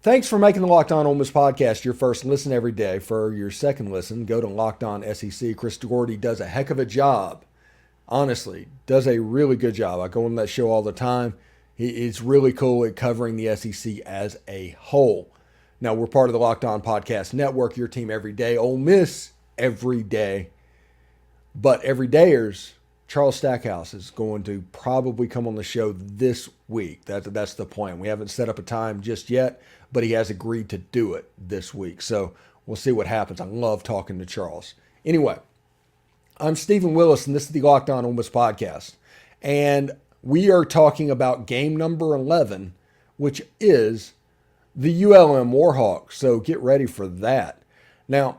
Thanks for making the Locked On Ole Miss podcast your first listen every day. For your second listen, go to Locked On SEC. Chris Gordy does a heck of a job. Honestly, does a really good job. I go on that show all the time. It's really cool at covering the SEC as a whole. Now, we're part of the Locked On Podcast Network, your team every day. Ole Miss every day. But everydayers, Charles Stackhouse is going to probably come on the show this week. That's the plan. We haven't set up a time just yet, but he has agreed to do it this week. So we'll see what happens. I love talking to Charles. Anyway, I'm Stephen Willis, and this is the Locked On Ole Miss podcast. And we are talking about game number 11, which is the ULM Warhawks. So get ready for that. Now,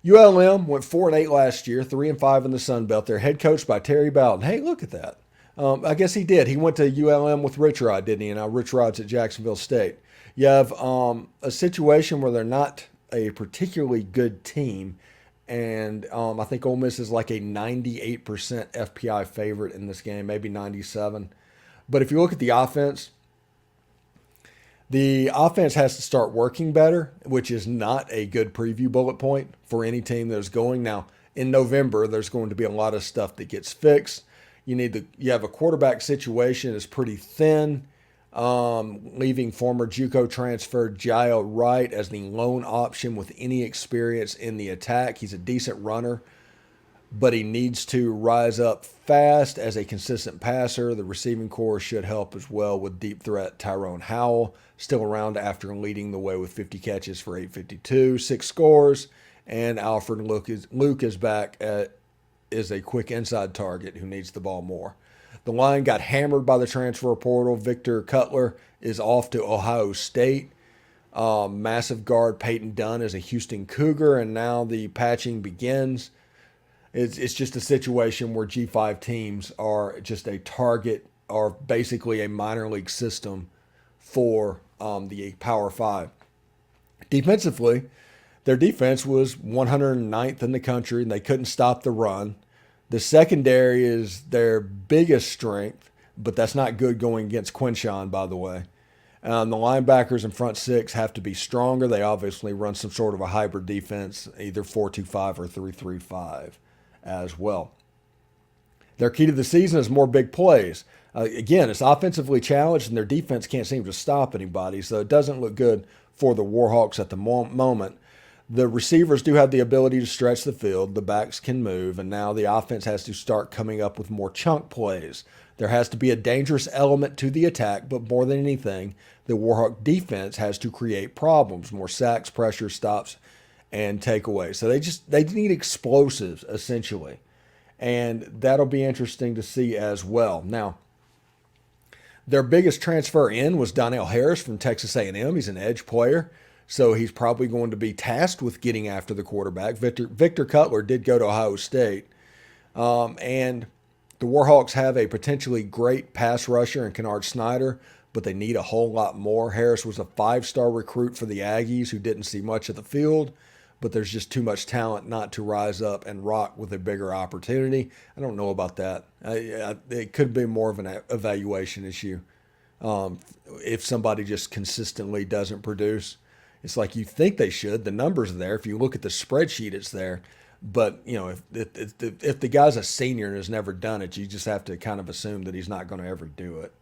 ULM went 4-8 last year, 3-5 in the Sun Belt. They're head coached by Terry Bowden. Hey, look at that. I guess he did. He went to ULM with Rich Rod, didn't he? And now Rich Rod's at Jacksonville State. You have a situation where they're not a particularly good team, and I think Ole Miss is like a 98% FPI favorite in this game, maybe 97. But if you look at the offense has to start working better, which is not a good preview bullet point for any team that's going. Now, in November, there's going to be a lot of stuff that gets fixed. You have a quarterback situation that's pretty thin, leaving former JUCO transfer Jael Wright as the lone option with any experience in the attack. He's a decent runner, but he needs to rise up fast as a consistent passer. The receiving corps should help as well with deep threat Tyrone Howell, still around after leading the way with 50 catches for 852, 6 scores, and Alfred Luke is back is a quick inside target who needs the ball more. The line got hammered by the transfer portal. Victor Cutler is off to Ohio State. Massive guard Peyton Dunn is a Houston Cougar, and now the patching begins. It's just a situation where G5 teams are just a target, or basically a minor league system for the Power 5. Defensively, their defense was 109th in the country, and they couldn't stop the run. The secondary is their biggest strength, but that's not good going against Quinshawn, by the way. The linebackers and front six have to be stronger. They obviously run some sort of a hybrid defense, either 4-2-5 or 3-3-5 as well. Their key to the season is more big plays. Again, it's offensively challenged, and their defense can't seem to stop anybody, so it doesn't look good for the Warhawks at the moment. The receivers do have the ability to stretch the field. The backs can move, and now the offense has to start coming up with more chunk plays. There has to be a dangerous element to the attack, but more than anything, the Warhawk defense has to create problems, more sacks, pressure, stops, and takeaways. So they need explosives, essentially, and that'll be interesting to see as well. Now, their biggest transfer in was Donnell Harris from Texas A&M. He's an edge player, so he's probably going to be tasked with getting after the quarterback. Victor Cutler did go to Ohio State. And the Warhawks have a potentially great pass rusher in Kennard Snyder, but they need a whole lot more. Harris was a 5-star recruit for the Aggies who didn't see much of the field, but there's just too much talent not to rise up and rock with a bigger opportunity. I don't know about that. It could be more of an evaluation issue. If somebody just consistently doesn't produce, it's like you think they should. The numbers are there. If you look at the spreadsheet, it's there. But, if the guy's a senior and has never done it, you just have to kind of assume that he's not going to ever do it.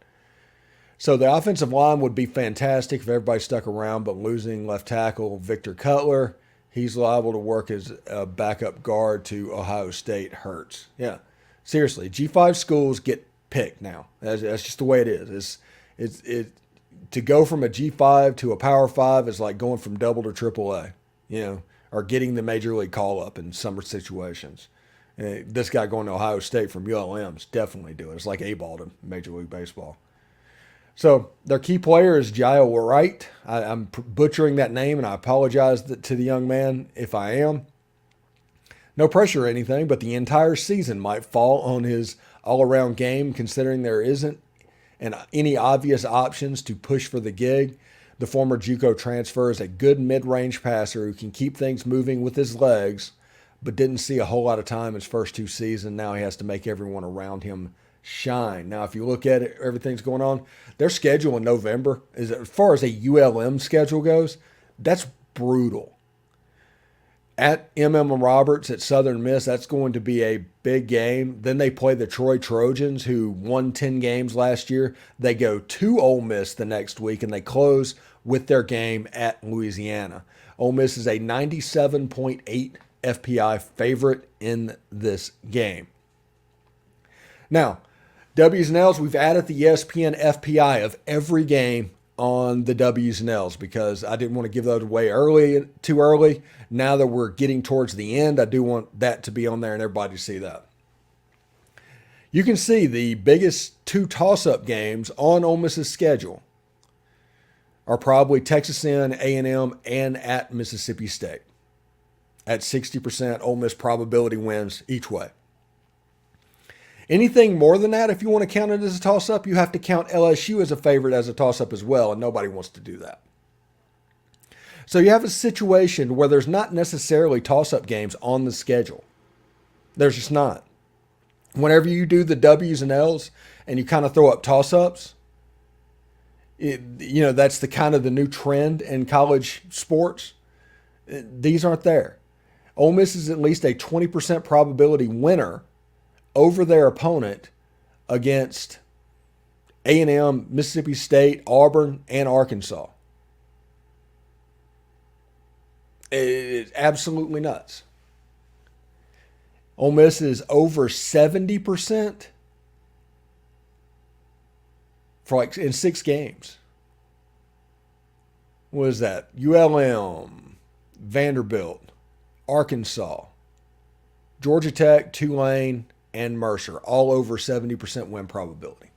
So the offensive line would be fantastic if everybody stuck around, but losing left tackle Victor Cutler, he's liable to work as a backup guard to Ohio State hurts. Yeah, seriously, G5 schools get picked now. That's just the way it is. To go from a G5 to a Power 5 is like going from double to triple A, or getting the major league call up in some situations. This guy going to Ohio State from ULM is definitely doing it. It's like A-ball to Major League Baseball. So their key player is Jael Wright. I'm butchering that name, and I apologize to the young man if I am. No pressure or anything, but the entire season might fall on his all-around game, considering there isn't any obvious options to push for the gig. The former JUCO transfer is a good mid-range passer who can keep things moving with his legs, but didn't see a whole lot of time his first 2 seasons. Now he has to make everyone around him shine. Now, if you look at it, everything's going on. Their schedule in November, is as far as a ULM schedule goes, that's brutal. At Roberts at Southern Miss, that's going to be a big game. Then they play the Troy Trojans, who won 10 games last year. They go to Ole Miss the next week, and they close with their game at Louisiana. Ole Miss is a 97.8 FPI favorite in this game. Now, W's and L's, we've added the ESPN FPI of every game on the W's and L's because I didn't want to give that away too early. Now that we're getting towards the end, I do want that to be on there and everybody to see that. You can see the biggest two toss-up games on Ole Miss's schedule are probably Texas A&M, and at Mississippi State. At 60%, Ole Miss probability wins each way. Anything more than that, if you want to count it as a toss-up, you have to count LSU as a favorite as a toss-up as well, and nobody wants to do that. So you have a situation where there's not necessarily toss-up games on the schedule. There's just not. Whenever you do the W's and L's and you kind of throw up toss-ups, that's the kind of the new trend in college sports. These aren't there. Ole Miss is at least a 20% probability winner over their opponent against A&M, Mississippi State, Auburn, and Arkansas. It's absolutely nuts. Ole Miss is over 70% for in 6 games. What is that? ULM, Vanderbilt, Arkansas, Georgia Tech, Tulane, and Mercer, all over 70% win probability.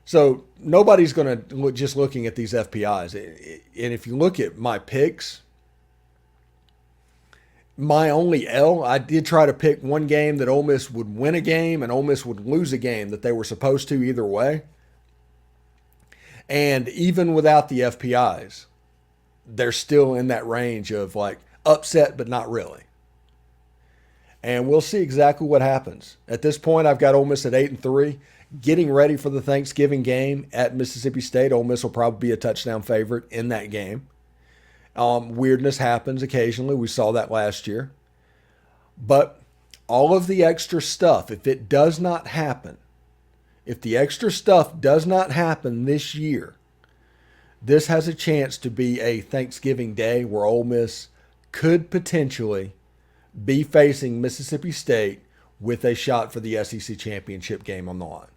So nobody's going to just looking at these FPIs. And if you look at my picks, my only L, I did try to pick one game that Ole Miss would win a game and Ole Miss would lose a game that they were supposed to either way. And even without the FPIs, they're still in that range of like upset, but not really. And we'll see exactly what happens. At this point, I've got Ole Miss at 8-3. Getting ready for the Thanksgiving game at Mississippi State. Ole Miss will probably be a touchdown favorite in that game. Weirdness happens occasionally. We saw that last year. But all of the extra stuff, if it does not happen, if the extra stuff does not happen this year, this has a chance to be a Thanksgiving Day where Ole Miss could potentially be facing Mississippi State with a shot for the SEC championship game on the line.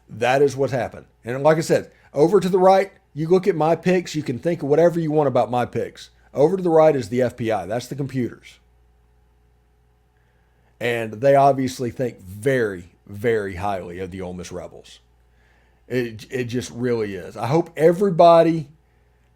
That is what's happened. And like I said, over to the right, you look at my picks, you can think of whatever you want about my picks. Over to the right is the FPI. That's the computers. And they obviously think very, very highly of the Ole Miss Rebels. It just really is. I hope everybody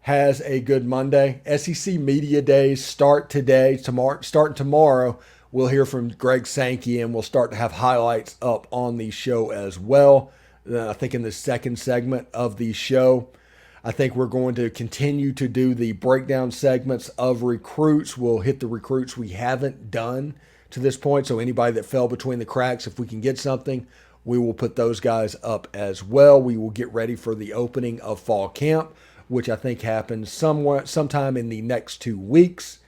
has a good Monday. SEC Media Days start today. Starting tomorrow, we'll hear from Greg Sankey, and we'll start to have highlights up on the show as well. I think in the second segment of the show, I think we're going to continue to do the breakdown segments of recruits. We'll hit the recruits we haven't done to this point. So anybody that fell between the cracks, if we can get something, we will put those guys up as well. We will get ready for the opening of fall camp, which I think happens sometime in the next 2 weeks.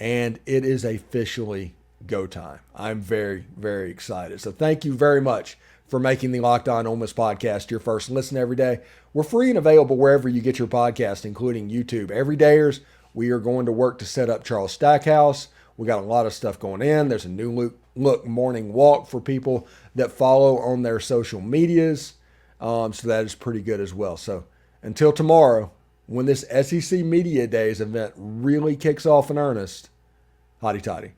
And it is officially go time. I'm very, very excited. So thank you very much for making the Locked On Ole Miss podcast your first listen every day. We're free and available wherever you get your podcast, including YouTube. Everydayers, we are going to work to set up Charles Stackhouse. We got a lot of stuff going in. There's a new look morning walk for people that follow on their social medias. So that is pretty good as well. So until tomorrow, when this SEC Media Days event really kicks off in earnest, hotty toddy.